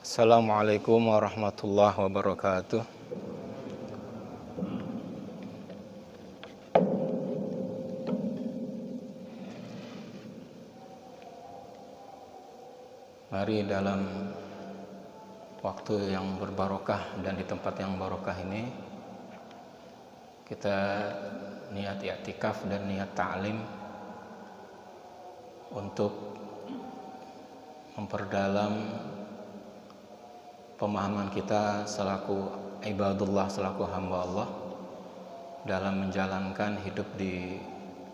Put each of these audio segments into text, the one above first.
Assalamualaikum warahmatullahi wabarakatuh. Mari dalam waktu yang berbarokah dan di tempat yang barokah ini kita niat i'tikaf dan niat ta'lim untuk memperdalam pemahaman kita selaku ibadullah, selaku hamba Allah dalam menjalankan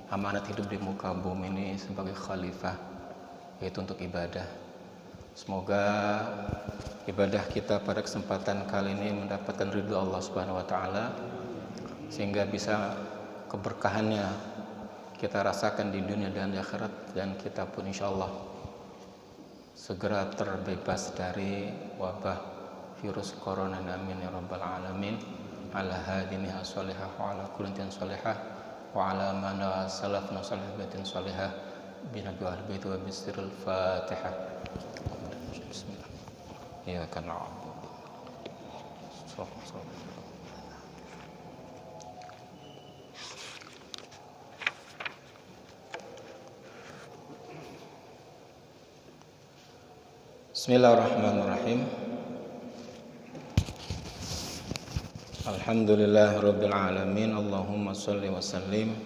amanat hidup di muka bumi ini sebagai khalifah, yaitu untuk ibadah. Semoga ibadah kita pada kesempatan kali ini mendapatkan ridho Allah Subhanahu wa taala sehingga bisa keberkahannya kita rasakan di dunia dan di akhirat, dan kita pun insyaallah segera terbebas dari wabah virus corona. Amin ya rabbal alamin. Ala hadiniha sholihah wa ala kullatin sholihah wa ala man salafna salihatin sholihah binabi wal bait wa bisirul fatihah. Bismillah. Ya kana Bismillahirrahmanirrahim. Alhamdulillahirabbil alamin. Allahumma shalli wa sallim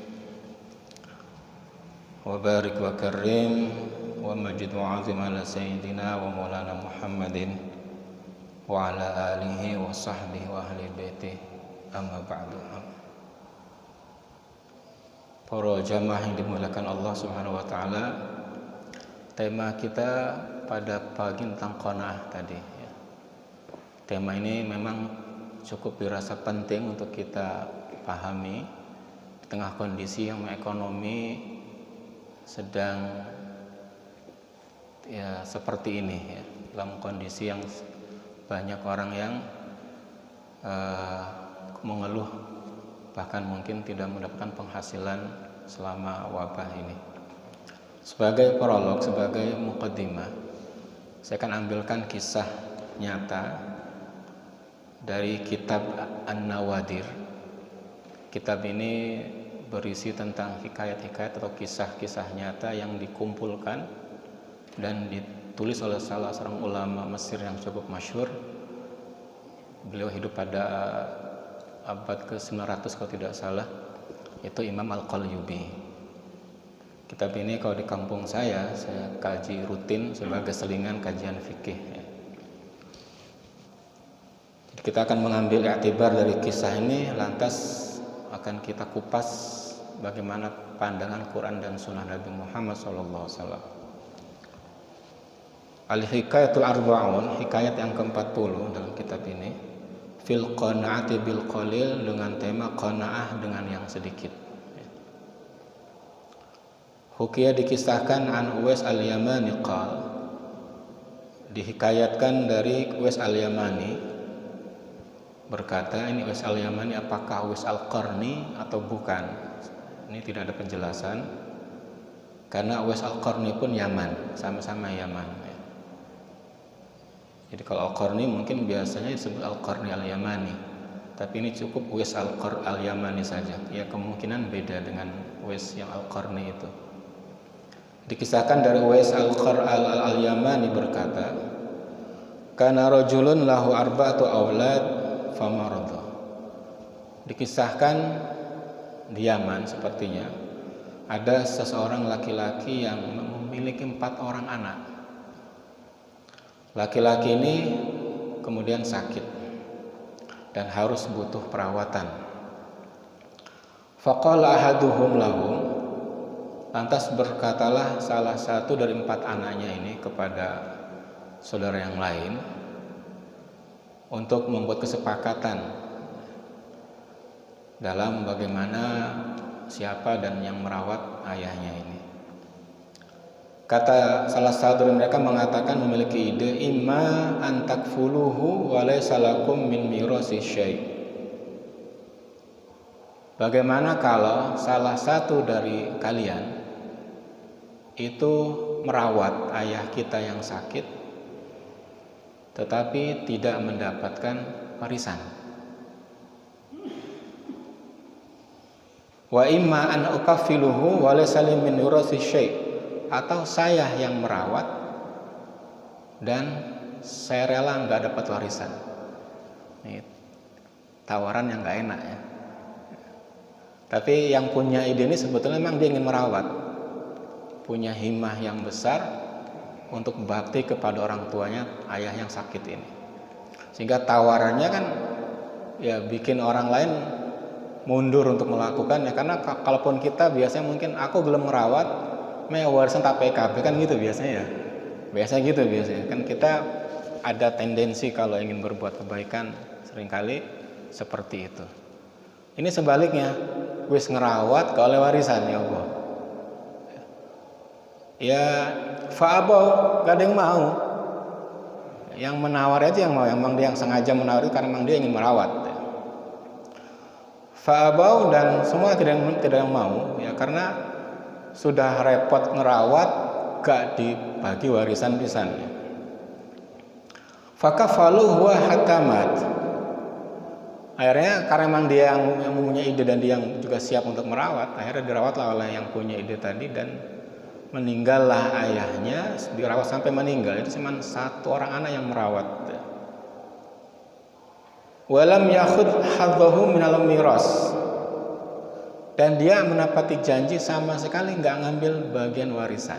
wa barik wa karim wa majid wa azim ala sayyidina wa maulana Muhammadin wa ala alihi wa sahbihi wa ahli baiti, amma ba'du. Para jamaah yang dimuliakan Allah Subhanahu wa taala, tema kita pada pagi tentang qanaah tadi ya. Tema ini memang cukup dirasa penting untuk kita pahami di tengah kondisi yang ekonomi sedang ya seperti ini ya, dalam kondisi yang banyak orang yang mengeluh, bahkan mungkin tidak mendapatkan penghasilan selama wabah ini. Sebagai prolog, sebagai muqaddimah, saya akan ambilkan kisah nyata dari kitab An-Nawadir. Kitab ini berisi tentang hikayat-hikayat atau kisah-kisah nyata yang dikumpulkan dan ditulis oleh salah seorang ulama Mesir yang cukup masyhur. Beliau hidup pada abad ke-900 kalau tidak salah, yaitu Imam Al-Qalyubi. Kitab ini kalau di kampung saya kaji rutin sebagai selingan kajian fikih ya. Jadi kita akan mengambil i'tibar dari kisah ini, lantas akan kita kupas bagaimana pandangan Quran dan Sunnah Nabi Muhammad SAW. Al-Hikayatul Arba'un, hikayat yang ke-40 dalam kitab ini, fil qanaati bil qalil, dengan tema qanaah dengan yang sedikit. Hukiyah dikisahkan an Uwais al-Yamani qal, dihikayatkan dari Uwais al-Yamani berkata, ini Uwais al-Yamani apakah Uwais al-Qarni atau bukan? Ini tidak ada penjelasan karena Uwais al-Qarni pun Yaman, sama-sama Yaman. Jadi kalau Al-Qarni mungkin biasanya disebut Al-Qarni Al-Yamani, tapi ini cukup Uwais Al-Yamani saja. Ya kemungkinan beda dengan Uwais yang Al-Qarni itu. Dikisahkan dari Uwais Al-Yamani berkata, kana rajulun lahu arba'atu aulad famarada. Dikisahkan di Yaman sepertinya ada seseorang laki-laki yang memiliki 4 orang anak. Laki-laki ini kemudian sakit dan harus butuh perawatan. Faqala ahaduhum lahum, lantas berkatalah salah satu dari 4 anaknya ini kepada saudara yang lain untuk membuat kesepakatan dalam bagaimana siapa dan yang merawat ayahnya ini. Kata salah satu dari mereka mengatakan, memiliki ide, imma antakfuluhu wa laysa lakum min mirasi syai'. Bagaimana kalau salah satu dari kalian itu merawat ayah kita yang sakit, tetapi tidak mendapatkan warisan. Wa imma an ukaffiluhu wa laysa li min yurasi syai', atau saya yang merawat dan saya rela nggak dapat warisan. Ini tawaran yang nggak enak ya. Tapi yang punya ide ini sebetulnya memang dia ingin merawat, punya himmah yang besar untuk bakti kepada orang tuanya, ayah yang sakit ini. Sehingga tawarannya kan ya bikin orang lain mundur untuk melakukannya. Karena kalaupun kita biasanya mungkin aku belum merawat, warisan tak PKB kan gitu biasanya ya. Biasanya gitu biasanya. Kan kita ada tendensi kalau ingin berbuat kebaikan seringkali seperti itu. Ini sebaliknya, wis ngerawat gak oleh warisan ya Allah. Ya fa'abau, gak ada yang mau. Yang menawar itu yang mau, memang dia yang sengaja menawar itu karena memang dia ingin merawat. Fa'abau, dan semua tidak yang mau ya, karena sudah repot ngerawat gak dibagi warisan pisannya. Fakafaluhu wa hatamat. Akhirnya karena memang dia yang mempunyai ide dan dia yang juga siap untuk merawat, akhirnya dirawatlah oleh yang punya ide tadi dan meninggallah ayahnya, dirawat sampai meninggal. Itu cuma satu orang anak yang merawat. Walam yakhud hadzahu minal miras, dan dia menepati janji sama sekali nggak ngambil bagian warisan.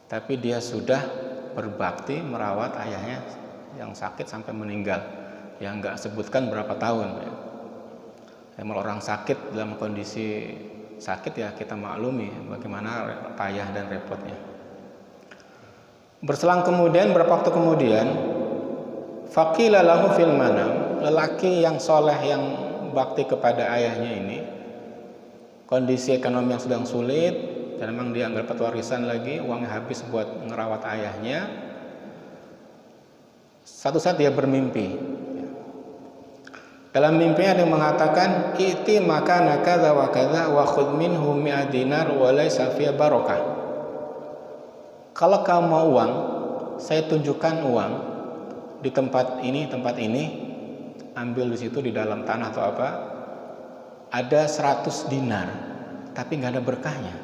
Tapi dia sudah berbakti merawat ayahnya yang sakit sampai meninggal. Yang nggak sebutkan berapa tahun. Kalau orang sakit dalam kondisi sakit ya kita maklumi bagaimana payah dan repotnya. Berselang kemudian, berapa waktu kemudian, faqila lahu fil manam, lelaki yang soleh yang bakti kepada ayahnya ini, kondisi ekonomi yang sedang sulit dan memang dia nggak dapat warisan lagi, uangnya habis buat ngerawat ayahnya. Satu saat dia bermimpi. Dalam mimpinya dia mengatakan, "Iti makana kadza wa kadza wa khudh minhu 100 dinar wa laysa fiha barakah." Kalau kamu mau uang, saya tunjukkan uang di tempat ini, ambil di situ di dalam tanah atau apa. Ada 100 dinar, tapi nggak ada berkahnya.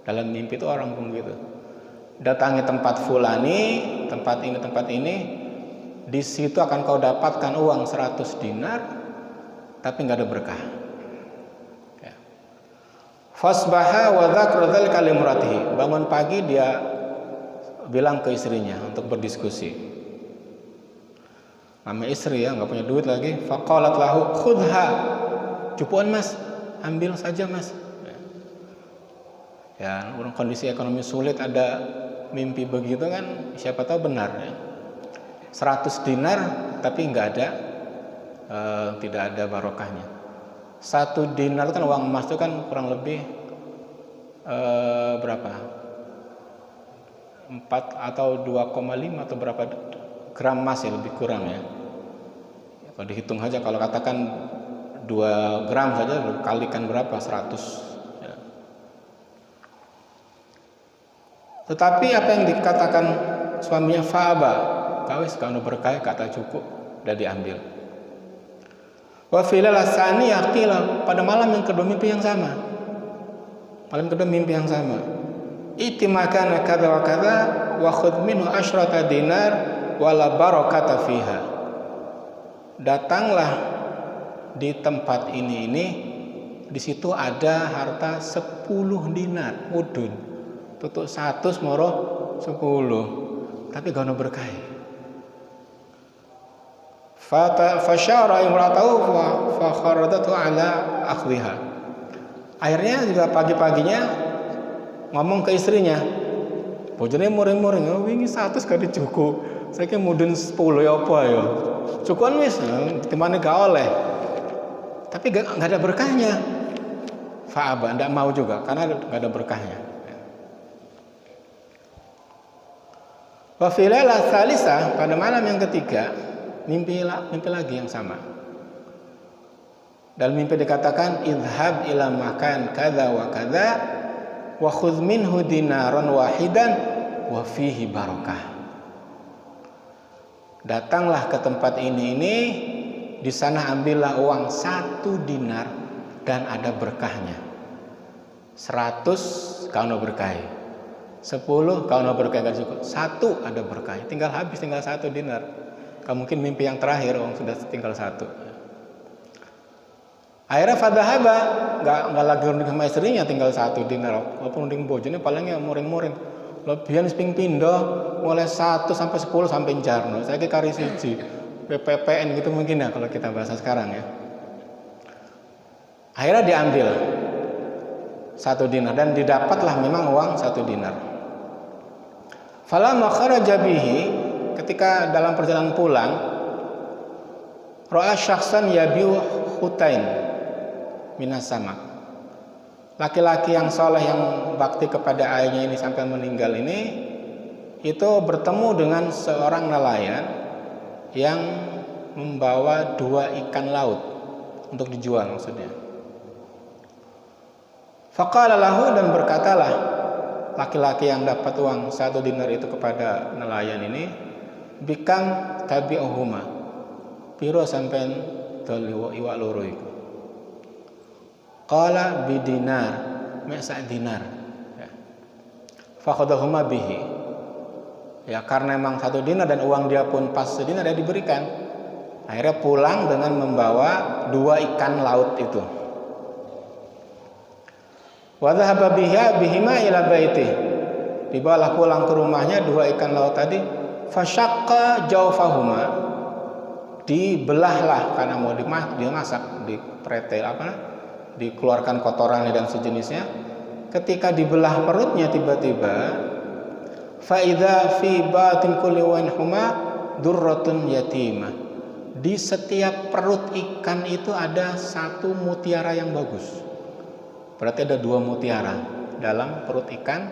Dalam mimpi itu orang pun gitu. Datangi tempat fulani, tempat ini, di situ akan kau dapatkan uang 100 dinar, tapi nggak ada berkah. Ya. Fasbaha wa dzakra dzalika limratihi. Bangun pagi dia bilang ke istrinya untuk berdiskusi. Nama istri ya, nggak punya duit lagi. Faqalat lahu khudha. Cupuan mas, ambil saja mas. Ya, orang kondisi ekonomi sulit ada mimpi begitu kan, siapa tahu benar ya. 100 dinar tapi nggak ada, tidak ada barokahnya. 1 dinar kan uang emas itu kan kurang lebih berapa? 4 atau 2,5 atau berapa gram emas ya, lebih kurang ya. Kalau dihitung saja, kalau katakan 2 gram saja kalikan berapa? 100 ya. Tetapi apa yang dikatakan suaminya, fa'aba, kawis kalau berkah kata cukup, udah diambil. Wa filal asani yaqila, pada malam yang kedua mimpi yang sama. Malam kedua mimpi yang sama. Iti makana kadza wa kadza wa khudh minhu 10 dinar wala barakata fiha. Datanglah di tempat ini, di situ ada harta 10 dinar mudun. Tutuk 100 moro 10, tapi gak ono berkah. Fasyara imratahu fa kharadatu ala akhliha. Akhirnya juga pagi-paginya ngomong ke istrinya, bojone muring-muring, "Oh, wingi 100 gak dicukup. Saiki mudun 10 ya apa ya? Cukupan wis, timane gak oleh." Tapi gak ada berkahnya. Fa'aba, ndak mau juga karena gak ada berkahnya. Wa fi lailatul tsalisah, pada malam yang ketiga, mimpi lagi yang sama. Dalam mimpi dikatakan, idhab ila makan kadza wa kadza wa khudh minhu dinaran wahidan wa fihi barakah. Datanglah ke tempat ini, di sana ambillah uang 1 dinar dan ada berkahnya. 100 kauno berkah, 10 kauno berkah gak cukup, 1 ada berkah. Tinggal habis, tinggal 1 dinar. Kamu mungkin mimpi yang terakhir, uang sudah tinggal 1. Akhirnya fadhahaba, nggak lagi runding sama istrinya, tinggal 1 dinar. Walaupun runding bojone palingnya muring-muring. Lebihan ping pindo mulai 1 sampai 10 sampai jarno. Saya kari siji. PPPN gitu mungkin ya kalau kita bahasa sekarang ya. Akhirnya diambil 1 dinar dan didapatlah memang uang 1 dinar. Falamma kharaja bihi, ketika dalam perjalanan pulang, ra'a syakhsan yabiu hutain minas sama. Laki-laki yang soleh yang bakti kepada ayahnya ini sampai meninggal ini, itu bertemu dengan seorang nelayan yang membawa 2 ikan laut untuk dijual maksudnya. Faqala lahu, dan berkatalah laki-laki yang dapat uang 1 dinar itu kepada nelayan ini, bikam tabi'uhuma, piro sampean dol iwak loro iku. Qala bidinar, mek sak dinar. Ya. Fakhadahuma bihi. Ya karena memang 1 dinar dan uang dia pun pas sedinar dia diberikan. Akhirnya pulang dengan membawa 2 ikan laut itu. Wa dhahaba bihima ila baiti. Dibawalah pulang ke rumahnya 2 ikan laut tadi. Fasyaqqa jawfahuma. Dibelahlah karena mau dimasak, dipretel dikeluarkan kotorannya dan sejenisnya. Ketika dibelah perutnya tiba-tiba fa idza fi batin kulli wanhuma durratun yatimah. Di setiap perut ikan itu ada 1 mutiara yang bagus. Berarti ada 2 mutiara dalam perut ikan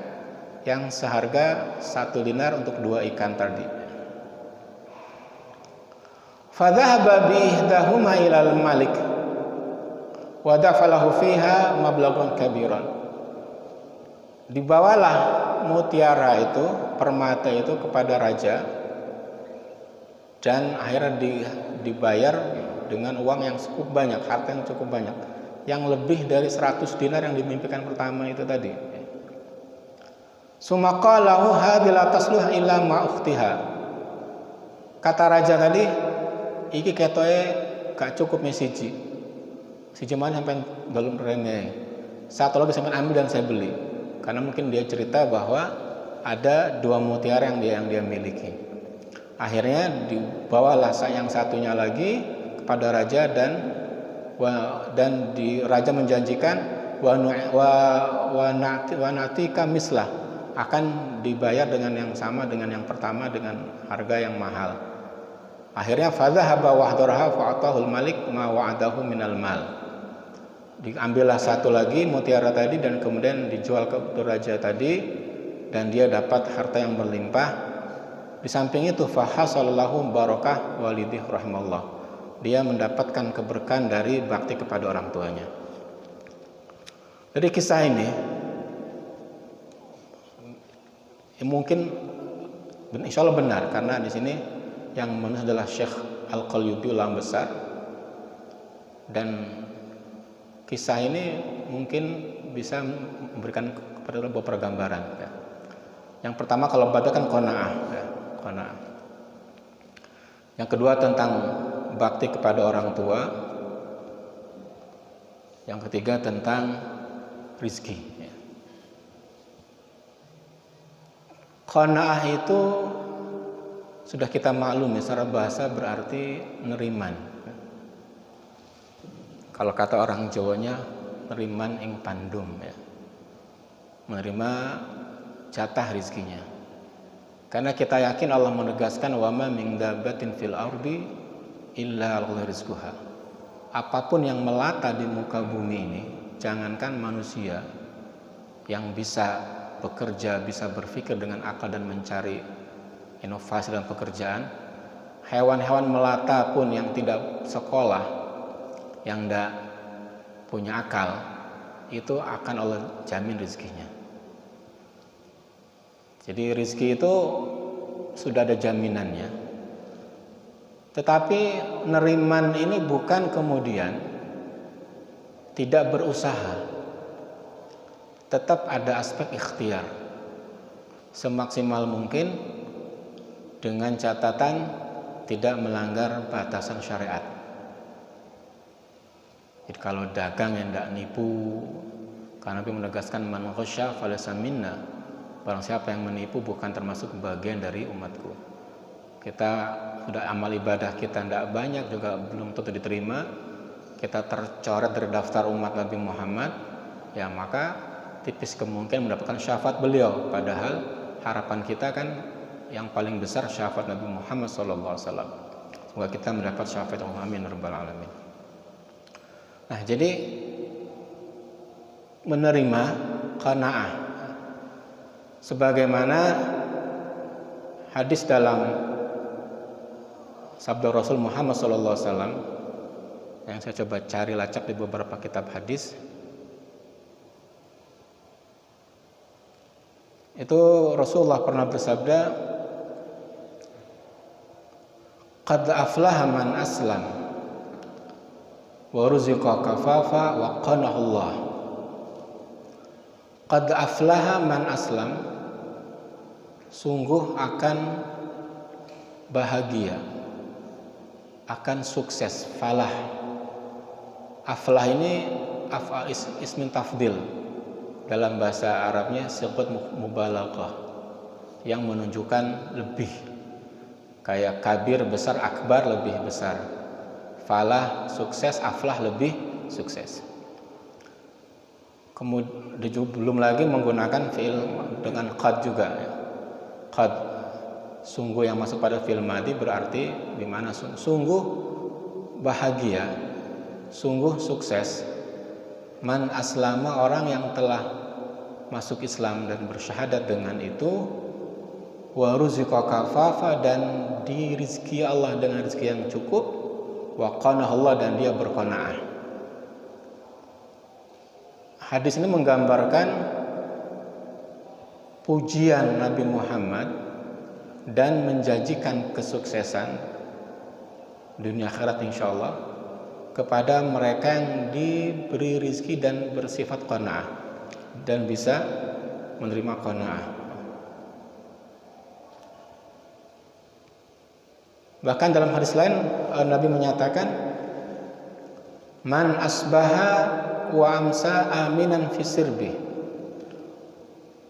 yang seharga 1 dinar untuk 2 ikan tadi. Fa dhahaba bi ihdahuma ilal malik wa dafalahu fiha mablaghun kabiran. Dibawalah mutiara itu, permata itu kepada raja, dan akhirnya dibayar dengan uang yang cukup banyak, harta yang cukup banyak, yang lebih dari 100 dinar yang dimimpikan pertama itu tadi. Sumaqalahu hadhihi la tasluh illa ma ukhtiha. Kata raja tadi, iki ketoke gak cukup mesiji. Si jemaah sampai belum remeh. 1 lagi sampai ambil dan saya beli. Karena mungkin dia cerita bahwa ada 2 mutiara yang dia miliki. Akhirnya dibawalah yang satunya lagi kepada raja dan raja menjanjikan wa natika mislah, akan dibayar dengan yang sama dengan yang pertama dengan harga yang mahal. Akhirnya fadhahaba wahdaraha fa'atahul malik ma wa'adahu minal mal. Diambillah 1 lagi mutiara tadi dan kemudian dijual ke raja tadi, dan dia dapat harta yang berlimpah. Di samping itu fahasallahu barakah walidih rahimallah. Dia mendapatkan keberkahan dari bakti kepada orang tuanya. Dari kisah ini mungkin insya Allah benar, karena di sini yang menulis adalah Syekh Al-Qalyubi, ulama besar, dan kisah ini mungkin bisa memberikan kepada beberapa gambaran. Ya. Yang pertama kalau baca kan qanaah, ya, qanaah. Yang kedua tentang bakti kepada orang tua. Yang ketiga tentang rizki. Ya. Qanaah itu sudah kita maklumi secara bahasa berarti neriman. Kalau kata orang Jawanya, neriman ing pandum, ya. Menerima jatah rizkinya. Karena kita yakin Allah menegaskan wa ma min dabbatin fil ardi illa 'ala rizquha. Apapun yang melata di muka bumi ini, jangankan manusia yang bisa bekerja, bisa berpikir dengan akal dan mencari inovasi dalam pekerjaan, hewan-hewan melata pun yang tidak sekolah, yang tidak punya akal, itu akan Allah jamin rezekinya. Jadi rezeki itu sudah ada jaminannya. Tetapi neriman ini bukan kemudian tidak berusaha. Tetap ada aspek ikhtiar. Semaksimal mungkin dengan catatan tidak melanggar batasan syariat. Jadi kalau dagang yang tidak nipu, karena Nabi menegaskan man ghasya falaysa minna. Barang siapa yang menipu bukan termasuk bagian dari umatku. Kita sudah amal ibadah kita tidak banyak juga belum tentu diterima. Kita tercoret dari daftar umat Nabi Muhammad, ya maka tipis kemungkinan mendapatkan syafaat beliau. Padahal harapan kita kan yang paling besar syafaat Nabi Muhammad SAW. Semoga kita mendapat syafaat Allah, amin rabbal alamin. Nah, jadi menerima qanaah sebagaimana hadis dalam sabda Rasul Muhammad SAW yang saya coba cari lacak di beberapa kitab hadis. Itu Rasulullah pernah bersabda, qad aflaha man aslam wa ruziqa kafafa wa qanahu Allah. Qad aflaha man aslam, sungguh akan bahagia, akan sukses. Falah, aflah ini af'al ismin tafdil, dalam bahasa Arabnya sigat mubalaghah, yang menunjukkan lebih, kayak kabir besar, akbar lebih besar. Falah sukses, aflah lebih sukses. Kemudian belum lagi menggunakan fi'il dengan qad juga. Qad, sungguh yang masuk pada fi'il madhi berarti di mana sungguh bahagia, sungguh sukses. Man aslama, orang yang telah masuk Islam dan bersyahadat dengan itu. Wa ruziqa kafafa, dan dirizki Allah dengan rezeki yang cukup. Wa qanahu Allah, dan dia berqanaah. Hadis ini menggambarkan pujian Nabi Muhammad dan menjanjikan kesuksesan dunia akhirat insyaallah kepada mereka yang diberi rizki dan bersifat qanaah dan bisa menerima qanaah. Bahkan dalam hadis lain Nabi menyatakan, man asbaha wa amsa aminan fi sirbi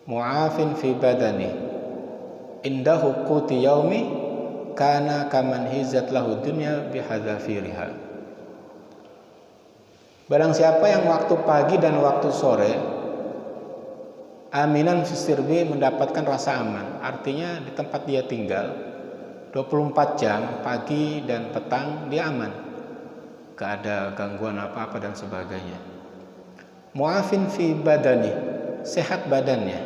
mu'afin fi badani indahu quti yaumi kana kaman hizat lahu dunya bihadzafiriha. Barang siapa yang waktu pagi dan waktu sore aminan fi sirbi, mendapatkan rasa aman, artinya di tempat dia tinggal 24 jam pagi dan petang dia aman, gak ada gangguan apa-apa dan sebagainya. Mu'afin fi badani, sehat badannya.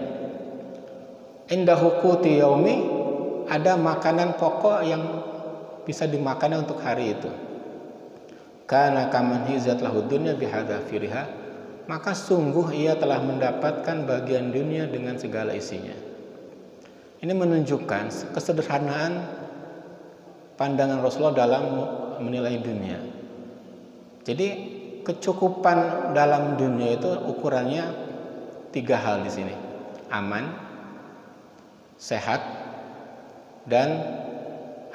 Indahu quti yaumi, ada makanan pokok yang bisa dimakan untuk hari itu. Kana kaman hizat lahu dunya bihadzafiriha, maka sungguh ia telah mendapatkan bagian dunia dengan segala isinya. Ini menunjukkan kesederhanaan pandangan Rasulullah dalam menilai dunia. Jadi kecukupan dalam dunia itu ukurannya 3 hal di sini: aman, sehat, dan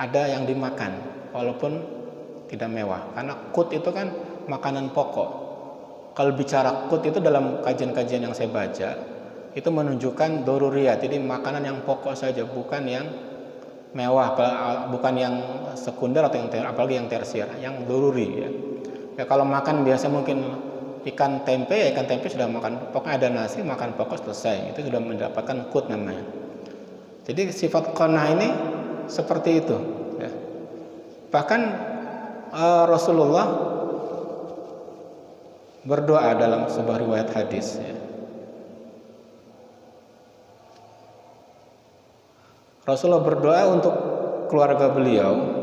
ada yang dimakan walaupun tidak mewah. Karena qut itu kan makanan pokok. Kalau bicara qut itu dalam kajian-kajian yang saya baca itu menunjukkan doruriyat, jadi makanan yang pokok saja, bukan yang mewah, bukan yang sekunder atau yang apalagi yang tersier, yang doruri ya. Ya kalau makan biasa mungkin ikan tempe, ya ikan tempe sudah makan, pokoknya ada nasi, makan pokok selesai, itu sudah mendapatkan qut namanya. Jadi sifat qanaah ini seperti itu ya. Bahkan Rasulullah berdoa dalam sebuah riwayat hadis ya. Rasulullah berdoa untuk keluarga beliau.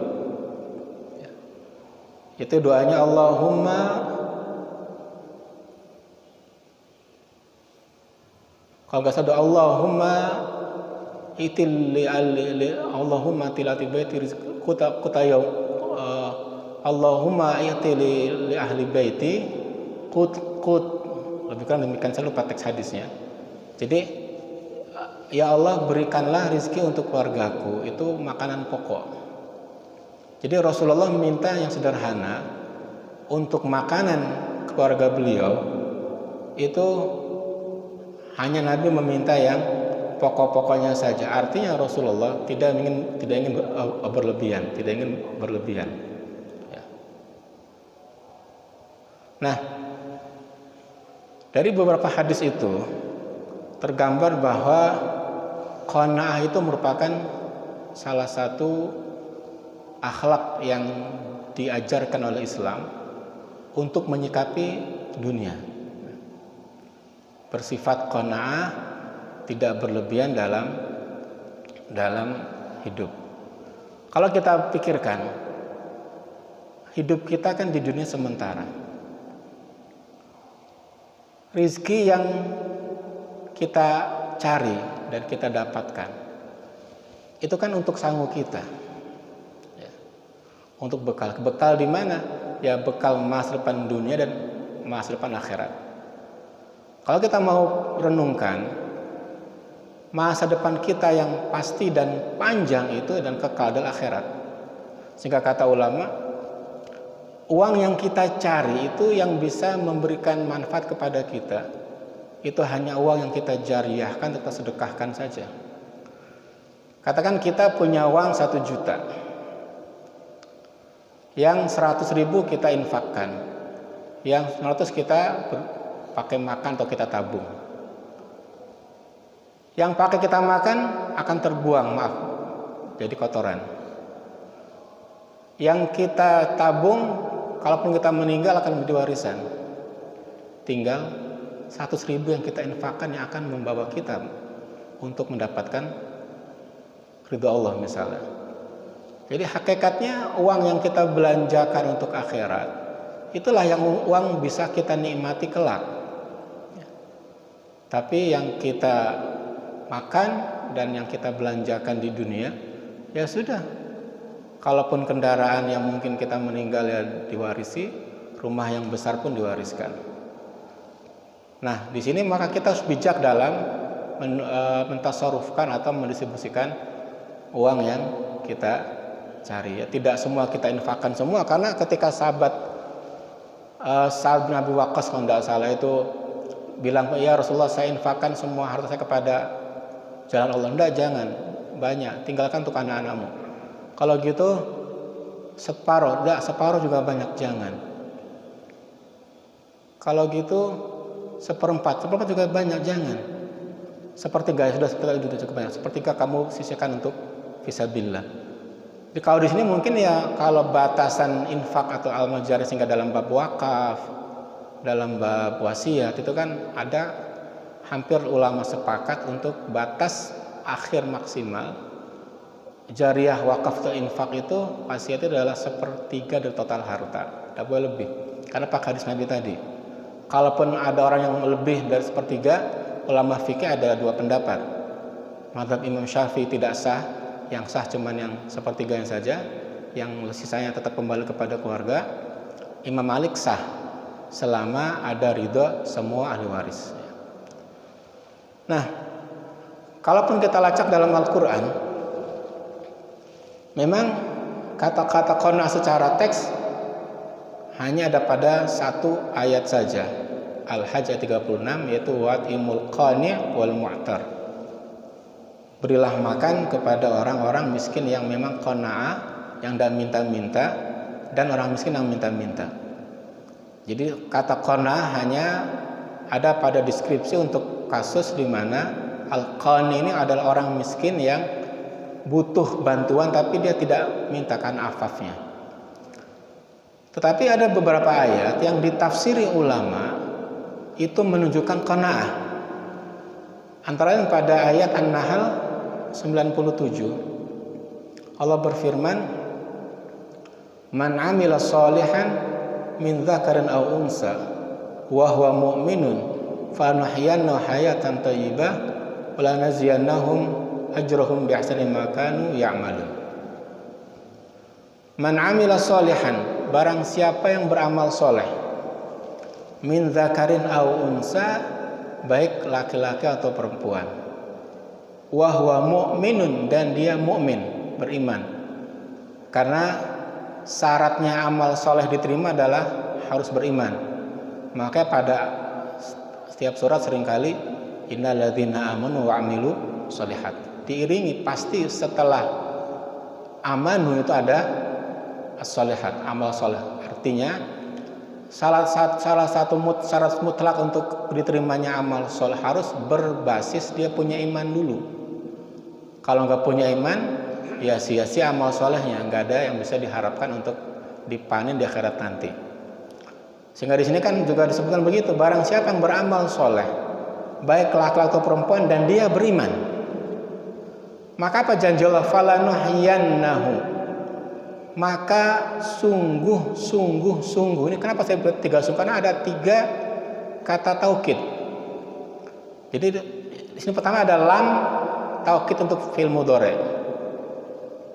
Itu doanya, Allahumma kalau nggak salah, Allahumma itil li Allahumma tilati baiti Allahumma a'ti li ahli baiti qut. Lebih kurang demikian, saya lupa teks hadisnya. Jadi, ya Allah berikanlah rizki untuk keluargaku, itu makanan pokok. Jadi Rasulullah meminta yang sederhana. Untuk makanan keluarga beliau itu hanya Nabi meminta yang pokok-pokoknya saja. Artinya Rasulullah tidak ingin berlebihan, Ya. Nah, dari beberapa hadis itu tergambar bahwa qanaah itu merupakan salah satu akhlak yang diajarkan oleh Islam untuk menyikapi dunia. Bersifat qanaah, tidak berlebihan dalam hidup. Kalau kita pikirkan, hidup kita kan di dunia sementara. Rizki yang kita cari dan kita dapatkan itu kan untuk sanggup kita, ya. Untuk bekal di mana? Ya bekal masa depan dunia dan masa depan akhirat. Kalau kita mau renungkan masa depan kita yang pasti dan panjang itu dan kekal adalah akhirat. Sehingga kata ulama, uang yang kita cari itu yang bisa memberikan manfaat kepada kita, itu hanya uang yang kita jariahkan, kita sedekahkan saja. Katakan kita punya uang 1 juta, yang 100.000 kita infakkan, yang 100 kita pakai makan atau kita tabung. Yang pakai kita makan akan terbuang, jadi kotoran. Yang kita tabung, kalaupun kita meninggal akan menjadi warisan. Tinggal 100.000 yang kita infakkan yang akan membawa kita untuk mendapatkan ridha Allah misalnya. Jadi hakikatnya uang yang kita belanjakan untuk akhirat, itulah yang uang bisa kita nikmati kelak. Tapi yang kita makan dan yang kita belanjakan di dunia, ya sudah. Kalaupun kendaraan yang mungkin kita meninggal ya diwarisi, rumah yang besar pun diwariskan. Nah, di sini maka kita harus bijak dalam mentasarufkan atau mendistribusikan uang yang kita cari. Ya, tidak semua kita infakkan semua, karena ketika sahabat Sa'ad bin Abi Waqqas kalau tidak salah itu bilang, ya Rasulullah saya infakkan semua harta saya kepada jalan Allah. Tidak, jangan banyak, tinggalkan untuk anak-anakmu. Kalau gitu separuh juga banyak, jangan. Kalau gitu seperempat juga banyak, jangan. Sepertiga sudah cukup banyak. Sepertiga kamu sisihkan untuk fisabilillah. Jadi kalau di sini mungkin ya kalau batasan infak atau amal jari sehingga dalam bab wakaf, dalam bab wasiat itu kan ada hampir ulama sepakat untuk batas akhir maksimal jariah wakaf atau infak itu wasiat itu adalah 1/3 dari total harta, tidak boleh lebih. Karena pakai hadis Nabi tadi. Kalaupun ada orang yang lebih dari 1/3, ulama fikih ada 2 pendapat. Mazhab Imam Syafi'i tidak sah, yang sah cuman yang 1/3 saja, yang sisanya tetap kembali kepada keluarga. Imam Malik sah selama ada ridho semua ahli waris. Nah, kalaupun kita lacak dalam Al-Quran, memang kata-kata qanaah secara teks hanya ada pada 1 ayat saja, Al-Hajj ayat 36, yaitu wa'imul qani' wal mu'tar. Berilah makan kepada orang-orang miskin yang memang qanaah, yang tidak minta-minta, dan orang miskin yang minta-minta. Jadi kata qanaah hanya ada pada deskripsi untuk kasus di mana al-qani ini adalah orang miskin yang butuh bantuan tapi dia tidak mintakan afafnya. Tetapi ada beberapa ayat yang ditafsiri ulama itu menunjukkan qanaah. Antara lain pada ayat An-Nahl 97, Allah berfirman, "Man 'amila shalihan min dzakarin aw unsa wa huwa mu'minun fa nuhyiyannahu hayatan thayyibah wa la naziyannahum ajrahum bi ahsani ma kanu ya'malun." Man 'amila shalihan, barang siapa yang beramal soleh, min zakarin au unsa, baik laki-laki atau perempuan, wa huwa mu'minun, dan dia mukmin, beriman. Karena syaratnya amal soleh diterima adalah harus beriman. Maka pada setiap surat seringkali innal ladzina amanu wa amilu sholihat, diiringi pasti setelah amanu itu ada as-sholihat, amal soleh. Artinya salah satu syarat mutlak untuk diterimanya amal soleh harus berbasis dia punya iman dulu. Kalau nggak punya iman, ya sia-sia amal solehnya, nggak ada yang bisa diharapkan untuk dipanen di akhirat nanti. Sehingga di sini kan juga disebutkan begitu, barang siapa yang beramal soleh, baik laki-laki atau perempuan, dan dia beriman, maka apa janji Allah? Falanuhyiyannahu, maka sungguh. Ini kenapa saya buat 3 sungguh? Karena ada 3 kata taukid. Jadi di sini pertama ada lam taukid untuk fi'il mudhari.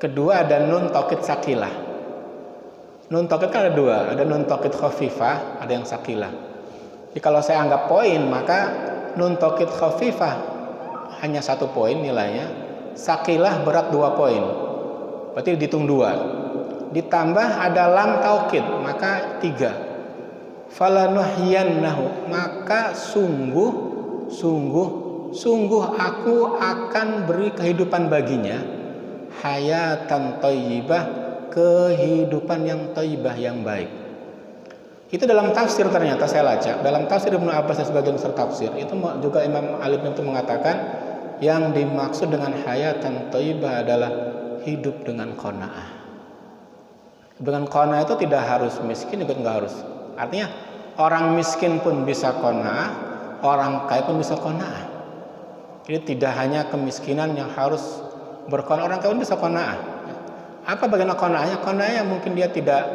Kedua ada nun taukid sakilah. Nun taukid kan ada 2, ada nun taukid khafifah, ada yang sakilah. Jadi kalau saya anggap poin, maka nun taukid khafifah hanya 1 poin nilainya, sakilah berat 2 poin. Berarti dihitung 2. Ditambah ada lam taukid, maka 3. Falanuhyiyannahu, maka sungguh aku akan beri kehidupan baginya, hayatan thayyibah, kehidupan yang thayyibah, yang baik. Itu dalam tafsir ternyata saya lacak, dalam tafsir Ibnu Abbas dan sebagian besar tafsir itu juga Imam Alim itu mengatakan yang dimaksud dengan hayatan thayyibah adalah hidup dengan qanaah. Dengan qanaah itu tidak harus miskin, juga nggak harus. Artinya orang miskin pun bisa qanaah, orang kaya pun bisa qanaah. Jadi tidak hanya kemiskinan yang harus berqanaah, orang kaya pun bisa qanaah. Apa bagian qanaahnya? Qanaahnya mungkin dia tidak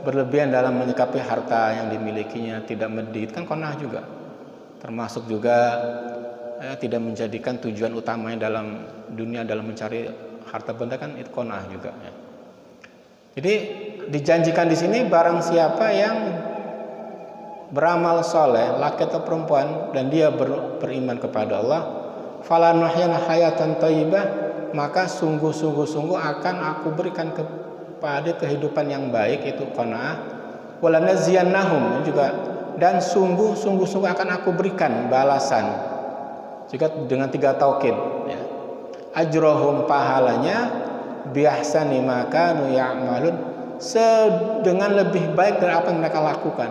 berlebihan dalam menyikapi harta yang dimilikinya, tidak medit, kan qanaah juga. Termasuk juga tidak menjadikan tujuan utamanya dalam dunia dalam mencari harta benda, kan itu qanaah juga. Jadi dijanjikan di sini barang siapa yang beramal soleh, laki atau perempuan, dan dia beriman kepada Allah, falanuhyiyannahu hayatan thayyibah, maka sungguh akan aku berikan kepada kehidupan yang baik, itu qanaah. Walanaziyannahum juga, dan sungguh akan aku berikan balasan juga dengan 3 taukid, ya. Ajrohum, pahalanya, biahsani ma kanu ya'malun, dengan lebih baik dari apa yang mereka lakukan.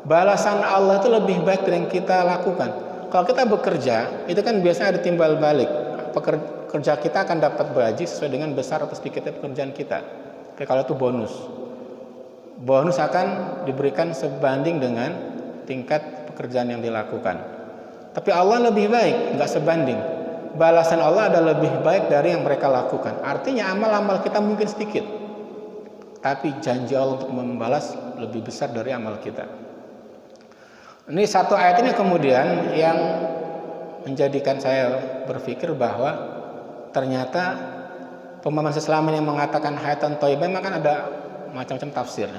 Balasan Allah itu lebih baik dari yang kita lakukan. Kalau kita bekerja, itu kan biasanya ada timbal balik. Pekerja kita akan dapat gaji sesuai dengan besar atau sedikitnya pekerjaan kita. Tapi kalau itu bonus akan diberikan sebanding dengan tingkat pekerjaan yang dilakukan. Tapi Allah lebih baik, nggak sebanding. Balasan Allah adalah lebih baik dari yang mereka lakukan. Artinya amal-amal kita mungkin sedikit, tapi janji Allah untuk membalas lebih besar dari amal kita. Ini satu ayat ini kemudian yang menjadikan saya berpikir bahwa ternyata pemahaman Islam yang mengatakan hayatan thayyibah memang kan ada macam-macam tafsir.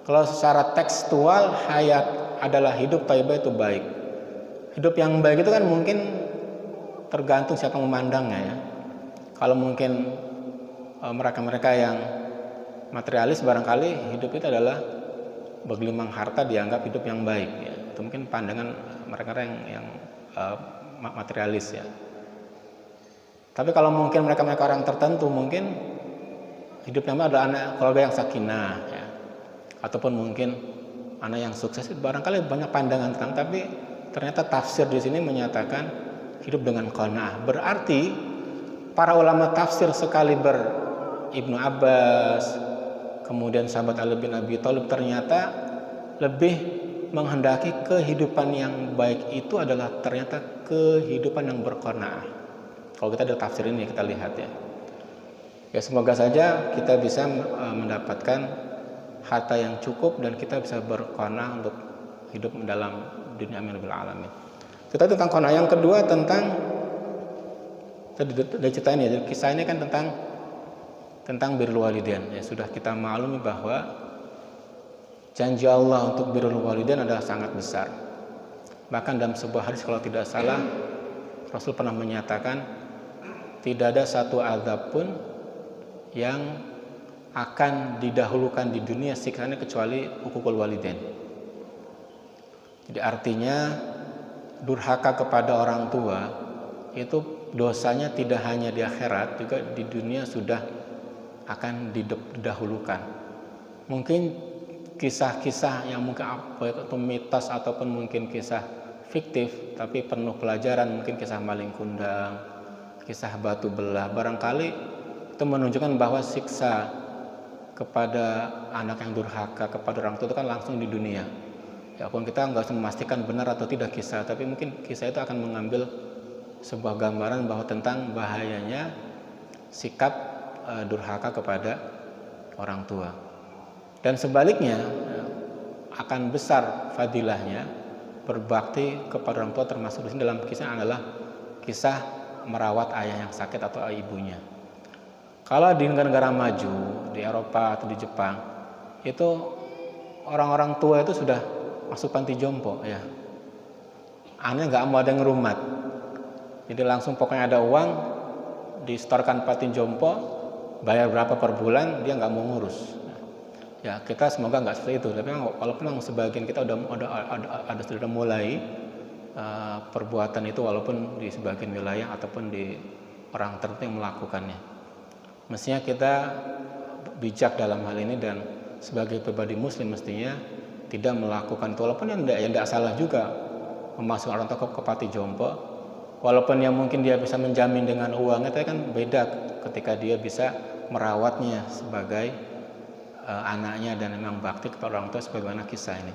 Kalau secara tekstual, hayat adalah hidup, thayyibah itu baik. Hidup yang baik itu kan mungkin tergantung siapa memandangnya, ya. Kalau mungkin mereka-mereka yang materialis, barangkali hidup itu adalah bergelimang harta dianggap hidup yang baik, ya. Itu mungkin pandangan mereka yang materialis, ya. Tapi kalau mungkin mereka orang tertentu, mungkin hidupnya adalah anak keluarga yang sakinah, ya. Ataupun mungkin anak yang sukses, barangkali banyak pandangan tentang. Tapi ternyata tafsir di sini menyatakan hidup dengan qanaah. Berarti para ulama tafsir sekaliber Ibnu Abbas, kemudian sahabat Ali bin Abi Thalib, ternyata lebih menghendaki kehidupan yang baik itu adalah ternyata kehidupan yang berqanaah. Kalau kita ada tafsir ini, kita lihat, ya. Ya, semoga saja kita bisa mendapatkan harta yang cukup dan kita bisa berqanaah untuk hidup dalam dunia amin bil alamin. Kita tentang qanaah. Yang kedua tentang dari cerita ini, jadi kisah ini kan tentang birrul walidain, ya. Sudah kita maklumi bahwa janji Allah untuk birrul walidain adalah sangat besar. Bahkan dalam sebuah hadis kalau tidak salah, Rasul pernah menyatakan tidak ada satu azab pun yang akan didahulukan di dunia siksanya kecuali uququl walidain. Jadi artinya durhaka kepada orang tua itu dosanya tidak hanya di akhirat, juga di dunia sudah akan didahulukan. Mungkin kisah-kisah yang mungkin itu mitos ataupun mungkin kisah fiktif tapi penuh pelajaran, mungkin kisah maling kundang, kisah batu belah, barangkali itu menunjukkan bahwa siksa kepada anak yang durhaka kepada orang tua itu kan langsung di dunia. Ya pun kita nggak usah memastikan benar atau tidak kisah, tapi mungkin kisah itu akan mengambil sebuah gambaran bahwa tentang bahayanya sikap durhaka kepada orang tua. Dan sebaliknya akan besar fadilahnya berbakti kepada orang tua, termasuk di sini dalam kisah adalah kisah merawat ayah yang sakit atau ibunya. Kalau di negara-negara maju di Eropa atau di Jepang itu orang-orang tua itu sudah masuk panti jompo ya. Anaknya nggak mau ada yang ngerumat. Jadi langsung pokoknya ada uang disetorkan panti jompo, bayar berapa per bulan, dia nggak mau ngurus. Ya kita semoga nggak seperti itu. Tapi walaupun sebagian kita sudah mulai perbuatan itu, walaupun di sebagian wilayah ataupun di orang tertentu yang melakukannya. Mestinya kita bijak dalam hal ini, dan sebagai pribadi muslim mestinya tidak melakukan itu. Walaupun yang tidak salah juga memasukkan orang tua ke panti jompo, walaupun yang mungkin dia bisa menjamin dengan uangnya, tapi kan beda ketika dia bisa merawatnya sebagai anaknya dan memang bakti kepada orang tua sebagaimana kisah ini.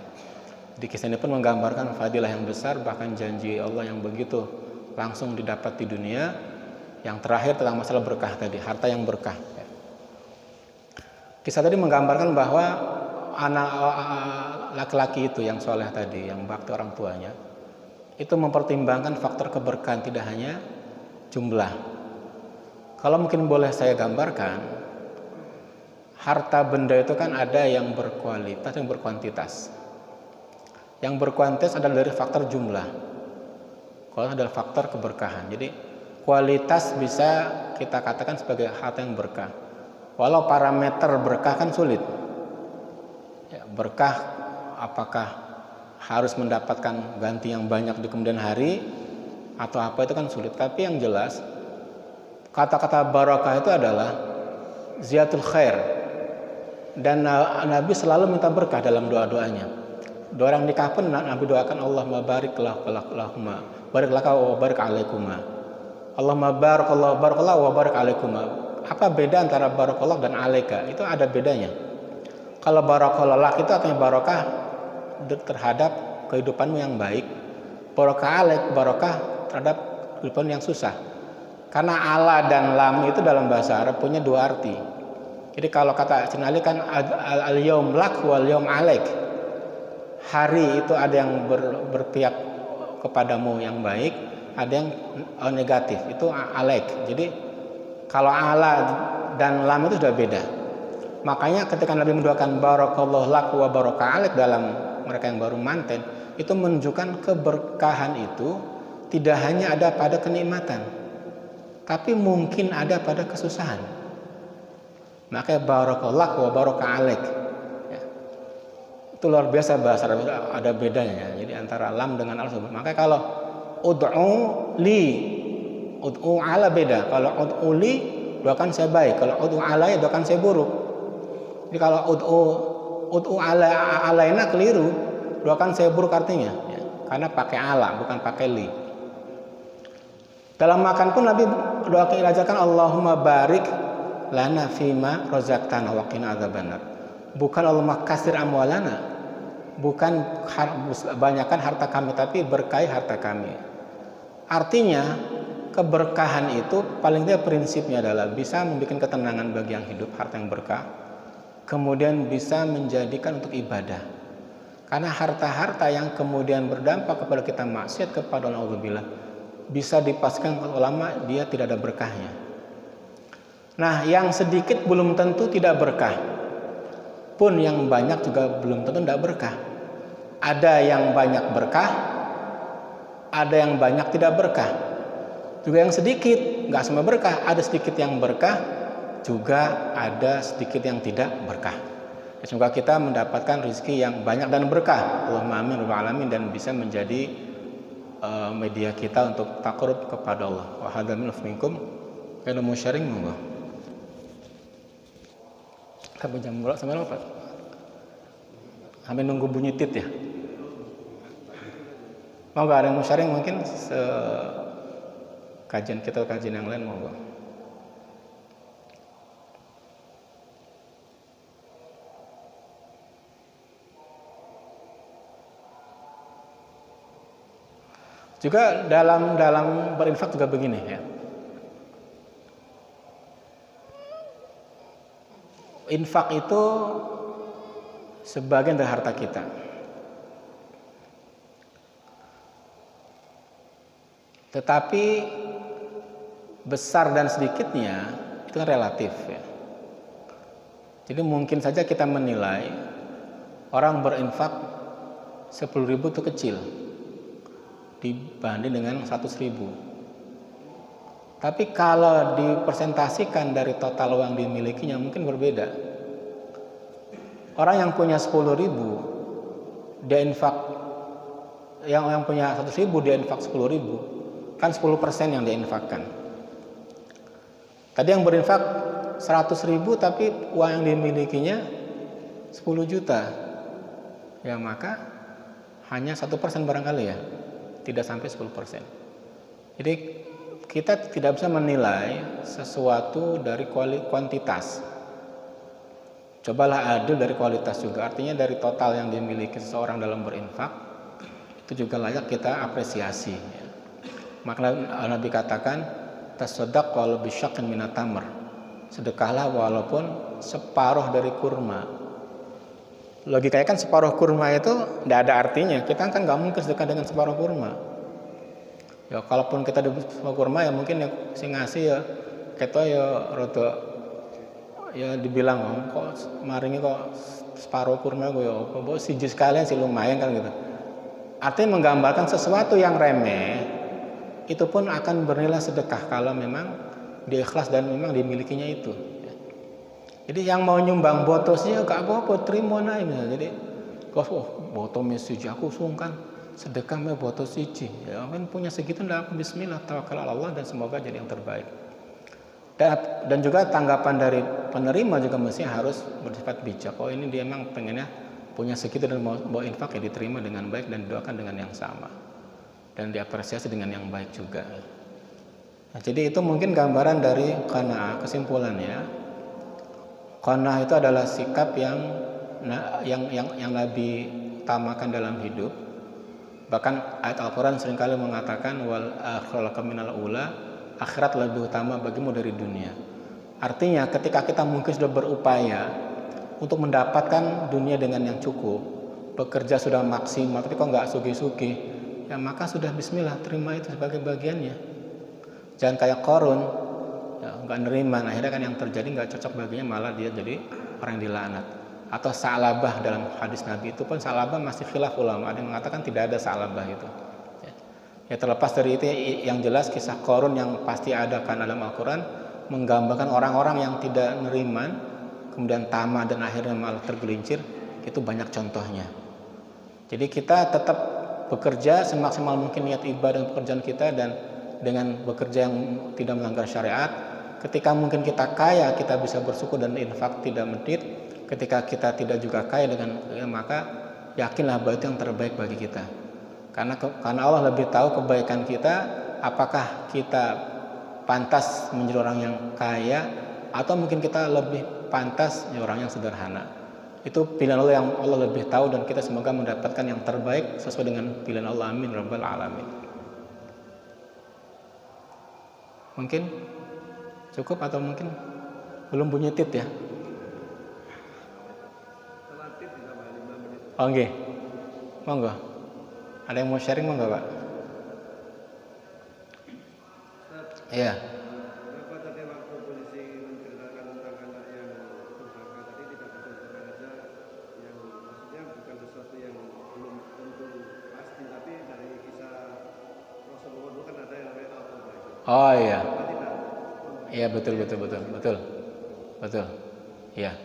Di kisah ini pun menggambarkan fadilah yang besar, bahkan janji Allah yang begitu langsung didapat di dunia. Yang terakhir tentang masalah berkah tadi, harta yang berkah. Kisah tadi menggambarkan bahwa anak laki-laki itu yang soleh tadi, yang bakti orang tuanya, itu mempertimbangkan faktor keberkahan, tidak hanya jumlah. Kalau mungkin boleh saya gambarkan, harta benda itu kan ada yang berkualitas, yang berkuantitas. Yang berkuantitas adalah dari faktor jumlah. Kalau adalah faktor keberkahan. Jadi kualitas bisa kita katakan sebagai harta yang berkah. Walau parameter berkah kan sulit. Ya, berkah apakah harus mendapatkan ganti yang banyak di kemudian hari atau apa, itu kan sulit. Tapi yang jelas kata-kata barakah itu adalah ziyatul khair. Dan Nabi selalu minta berkah dalam doa-doanya. Doa yang nikah pun Nabi doakan Allahumma barik lahuma, barik laka wa barik alaikuma. Allahumma barakallah wa barik alaikuma. Apa beda antara barakallah dan alaika? Itu ada bedanya. Kalau barakallah lak itu artinya barakah terhadap kehidupanmu yang baik. Barakah alaik, barakah terhadap kehidupan yang susah. Karena ala dan lam itu dalam bahasa Arab punya dua arti. Jadi kalau kata Cina Ali kan al-yaum lak wal yaum alaik. Hari itu ada yang berpihak kepadamu yang baik, ada yang negatif, itu alaik. Jadi kalau ala dan lam itu sudah beda. Makanya ketika Nabi mendoakan barakallahu lak wa baraka alaik dalam mereka yang baru manten, itu menunjukkan keberkahan itu tidak hanya ada pada kenikmatan, tapi mungkin ada pada kesusahan. Makanya barakallahu wa baraka alaik. Ya. Itu luar biasa bahasa Arab, ada bedanya. Jadi antara lam dengan al. Makanya kalau ud'u li, ud'u ala beda. Kalau ud'u li, doakan saya baik. Kalau ud'u ala, ya doakan saya buruk. Jadi kalau ud'u ala alaina keliru, doakan saya buruk artinya. Ya. Karena pakai ala, bukan pakai li. Dalam makan pun Nabi doakan ilajakan Allahumma barik lana fima razaqtana wa qina adzabannar. Bukan Allahumma kasir amwalana, bukan banyakkan harta kami, tapi berkahi harta kami. Artinya keberkahan itu paling tidak prinsipnya adalah bisa membuat ketenangan bagi yang hidup, harta yang berkah, kemudian bisa menjadikan untuk ibadah. Karena harta-harta yang kemudian berdampak kepada kita maksiat kepada Allah, bisa dipastikan ulama dia tidak ada berkahnya. Nah, yang sedikit belum tentu tidak berkah. pun yang banyak juga belum tentu tidak berkah. Ada yang banyak berkah, ada yang banyak tidak berkah. Juga yang sedikit nggak semua berkah, ada sedikit yang berkah, juga ada sedikit yang tidak berkah. Semoga kita mendapatkan rezeki yang banyak dan berkah. Allahumma amin rabbal alamin, dan bisa menjadi media kita untuk takarrub kepada Allah. Wa hadza minkum kana musyaring monggo. Sampai jam berapa? Sampai apa? Sampai nunggu bunyi tit ya. Monggo ada yang mau sharing mungkin kajian kita, kajian yang lain monggo. Juga dalam berinfak juga begini ya. Infak itu sebagian dari harta kita. Tetapi besar dan sedikitnya itu kan relatif ya. Jadi mungkin saja kita menilai orang berinfak 10.000 itu kecil dibanding dengan 100.000. Tapi kalau dipresentasikan dari total uang dimilikinya mungkin berbeda. Orang yang punya 10.000 dia infak, yang punya 100.000 dia infak 10.000, kan 10% yang dia infakkan. Tadi yang berinfak 100.000 tapi uang yang dimilikinya 10 juta, ya maka hanya 1% barangkali ya, tidak sampai 10%. Jadi kita tidak bisa menilai sesuatu dari kuantitas. Cobalah adil dari kualitas juga. Artinya dari total yang dimiliki seseorang dalam berinfak itu juga layak kita apresiasi. Maka Nabi katakan tasaddaq walau bisyaqqin minat tamr. Sedekahlah walaupun separuh dari kurma. Logikanya kan separuh kurma itu tidak ada artinya. Kita kan nggak mungkin sedekah dengan separuh kurma. Ya kalaupun kita dapat separuh kurma ya mungkin yang si ngasih ya kita ya rada ya dibilang kok maringi kok separuh kurma gue ya apa siji sekalian sih lumayan kan gitu. Artinya menggambarkan sesuatu yang remeh itu pun akan bernilai sedekah kalau memang dia ikhlas dan memang dimilikinya itu. Jadi yang mau nyumbang botosnya gak apa-apa, terima naik. Jadi botol siji aku sungkan sedekah me botol siji. Ya kan punya segitu ndak, bismillah tawakal Allah dan semoga jadi yang terbaik. Dan juga tanggapan dari penerima juga mesti harus bersifat bijak. Oh ini dia memang pengennya punya segitu dan mau infak ya diterima dengan baik dan didoakan dengan yang sama. Dan diapresiasi dengan yang baik juga. Nah, jadi itu mungkin gambaran dari qanaah. Kesimpulannya, qanaah itu adalah sikap yang Nabi utamakan dalam hidup. Bahkan ayat Al-Quran seringkali mengatakan wal akhirat minal ula, akhirat lebih utama bagimu dari dunia. Artinya ketika kita mungkin sudah berupaya untuk mendapatkan dunia dengan yang cukup, bekerja sudah maksimal tapi kok nggak sugih-sugih, ya maka sudah bismillah terima itu sebagai bagiannya. Jangan kayak Qarun, ya, nggak nerima, akhirnya kan yang terjadi nggak cocok baginya, malah dia jadi orang yang dilaknat. Atau Sa'labah dalam hadis Nabi itu pun Sa'labah masih khilaf ulama, ada yang mengatakan tidak ada Sa'labah itu. Ya terlepas dari itu yang jelas kisah Qarun yang pasti ada kan dalam Al-Quran menggambarkan orang-orang yang tidak nerima kemudian tamak dan akhirnya malah tergelincir, itu banyak contohnya. Jadi kita tetap bekerja semaksimal mungkin niat ibadah dan pekerjaan kita, dan dengan bekerja yang tidak melanggar syariat. Ketika mungkin kita kaya, kita bisa bersyukur dan infak tidak medit. Ketika kita tidak juga kaya maka yakinlah bahwa itu yang terbaik bagi kita. Karena Allah lebih tahu kebaikan kita, apakah kita pantas menjadi orang yang kaya atau mungkin kita lebih pantas menjadi orang yang sederhana. Itu pilihan Allah yang Allah lebih tahu, dan kita semoga mendapatkan yang terbaik sesuai dengan pilihan Allah. Amin rabbal alamin. Mungkin cukup atau mungkin belum bunyi tit ya? Oh nggih. Monggo. Ada yang mau sharing monggo, Pak? Iya. Kenapa tadi waktu polisi menceritakan tentang anak yang durhaka tadi tidak masuk surga saja, Oh iya. Iya betul. Iya.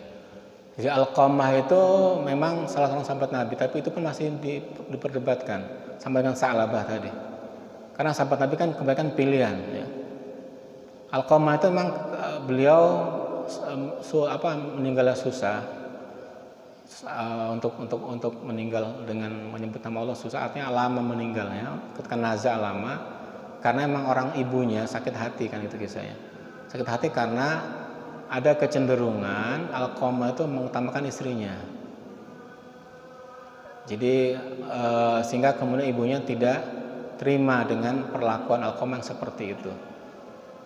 Jadi Alqamah itu memang salah seorang sahabat Nabi, tapi itu pun masih diperdebatkan sama dengan Sa'labah tadi. Karena sahabat Nabi kan kebanyakan pilihan. Ya. Alqamah itu memang beliau meninggalnya susah. Untuk meninggal dengan menyebut nama Allah susah, artinya lama meninggalnya, ketika naza lama, karena memang orang ibunya sakit hati kan, itu kisahnya. Sakit hati karena ada kecenderungan Alqamah itu mengutamakan istrinya. Jadi sehingga kemudian ibunya tidak terima dengan perlakuan Alqamah yang seperti itu.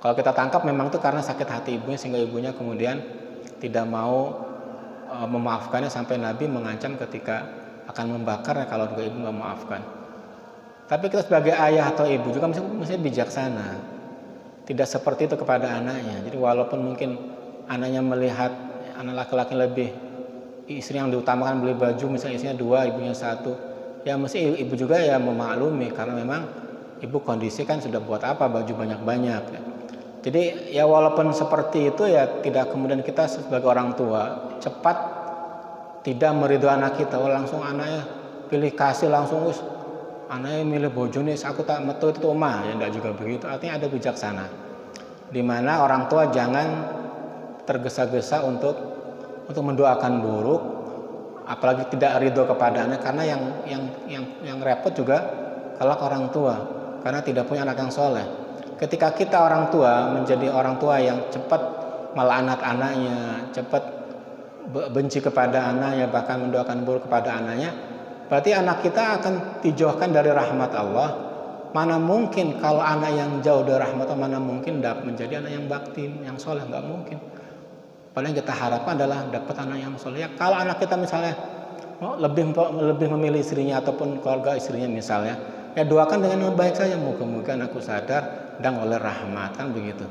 Kalau kita tangkap memang itu karena sakit hati ibunya, sehingga ibunya kemudian tidak mau memaafkannya, sampai Nabi mengancam ketika akan membakarnya kalau juga ibu nggak memaafkan. Tapi kita sebagai ayah atau ibu juga mesti bijaksana. Tidak seperti itu kepada anaknya. Jadi walaupun mungkin anaknya melihat anak laki-laki lebih, istri yang diutamakan beli baju, misalnya istrinya 2, ibunya 1, ya mesti ibu juga ya memaklumi, karena memang ibu kondisi kan sudah buat apa baju banyak-banyak. Jadi ya walaupun seperti itu ya tidak kemudian kita sebagai orang tua cepat tidak meridhoi anak kita, langsung anaknya pilih kasih langsung anaknya milih bojone aku tak metu itu omah, ya enggak juga begitu. Artinya ada bijaksana, di mana orang tua jangan tergesa-gesa untuk mendoakan buruk, apalagi tidak ridho kepada anak, karena yang repot juga kelak orang tua karena tidak punya anak yang soleh. Ketika kita orang tua menjadi orang tua yang cepat melaknat anaknya, cepat benci kepada anaknya, bahkan mendoakan buruk kepada anaknya, berarti anak kita akan dijauhkan dari rahmat Allah. Mana mungkin kalau anak yang jauh dari rahmat Allah, mana mungkin dapat menjadi anak yang bakti, yang soleh, nggak mungkin. Paling kita harapkan adalah dapat anak yang soleh. Ya, kalau anak kita misalnya lebih memilih istrinya ataupun keluarga istrinya misalnya, ya doakan dengan baik saja, moga-moga anakku sadar dan oleh rahmat, kan begitu.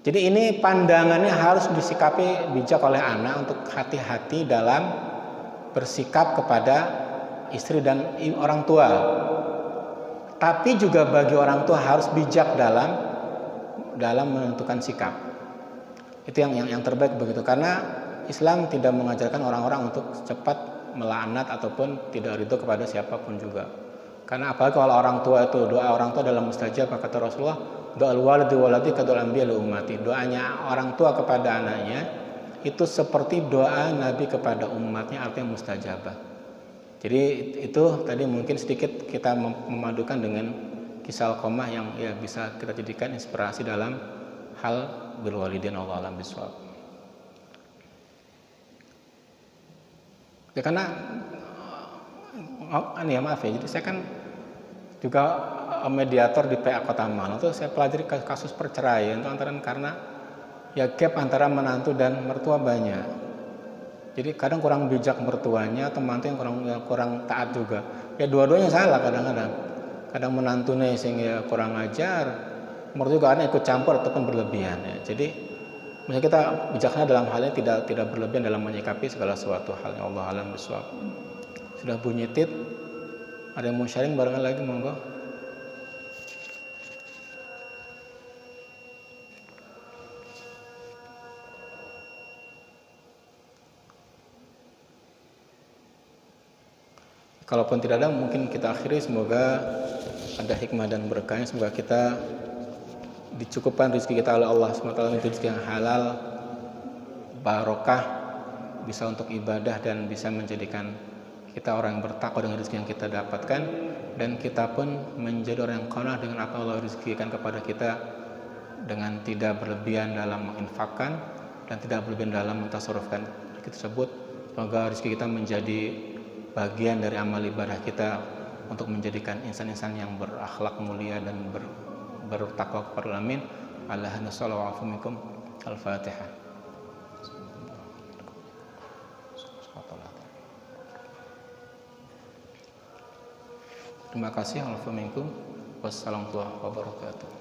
Jadi ini pandangannya harus disikapi bijak oleh anak untuk hati-hati dalam bersikap kepada istri dan orang tua. Tapi juga bagi orang tua harus bijak dalam menentukan sikap. Itu yang terbaik begitu, karena Islam tidak mengajarkan orang-orang untuk cepat melaknat ataupun tidak ridho kepada siapapun juga. Karena apalagi kalau orang tua itu, doa orang tua dalam mustajab, kata Rasulullah, doa waladi waladi kadul anbiya li ummati. Doanya orang tua kepada anaknya itu seperti doa Nabi kepada umatnya, artinya mustajabah. Jadi itu tadi mungkin sedikit kita memadukan dengan kisah Alqamah yang ya bisa kita jadikan inspirasi dalam hal bil walidain, Allah alam bisawab. Ya karena maaf ya, jadi saya kan juga mediator di PA Kota Malang, itu saya pelajari kasus perceraian itu antara karena ya gap antara menantu dan mertua banyak. Jadi kadang kurang bijak mertuanya, atau mantu yang kurang taat juga. Ya dua-duanya salah kadang-kadang. Kadang menantunya sehingga kurang ajar, mertua juga kadang ikut campur ataupun berlebihan ya. Jadi misalnya kita bijaksana dalam hal ini, tidak berlebihan dalam menyikapi segala sesuatu hal. Allah alam bisawab. Sudah bunyi tit. Ada yang mau sharing barengan lagi, monggo. Kalaupun tidak ada, mungkin kita akhiri. Semoga ada hikmah dan berkahnya. Semoga kita dicukupkan rezeki kita oleh Allah SWT, rezeki yang halal, barokah, bisa untuk ibadah dan bisa menjadikan kita orang yang bertakwa dengan rezeki yang kita dapatkan, dan kita pun menjadi orang yang qanaah dengan apa Allah rezekikan kepada kita, dengan tidak berlebihan dalam menginfakkan dan tidak berlebihan dalam mentasarrufkan rezeki tersebut. Semoga rezeki kita menjadi bagian dari amal ibadah kita untuk menjadikan insan-insan yang berakhlak mulia dan bertakwa kepada Allah. Amin. Alhamdulillah. Al-Fatihah. Terima kasih. Wassalamualaikum warahmatullahi wabarakatuh.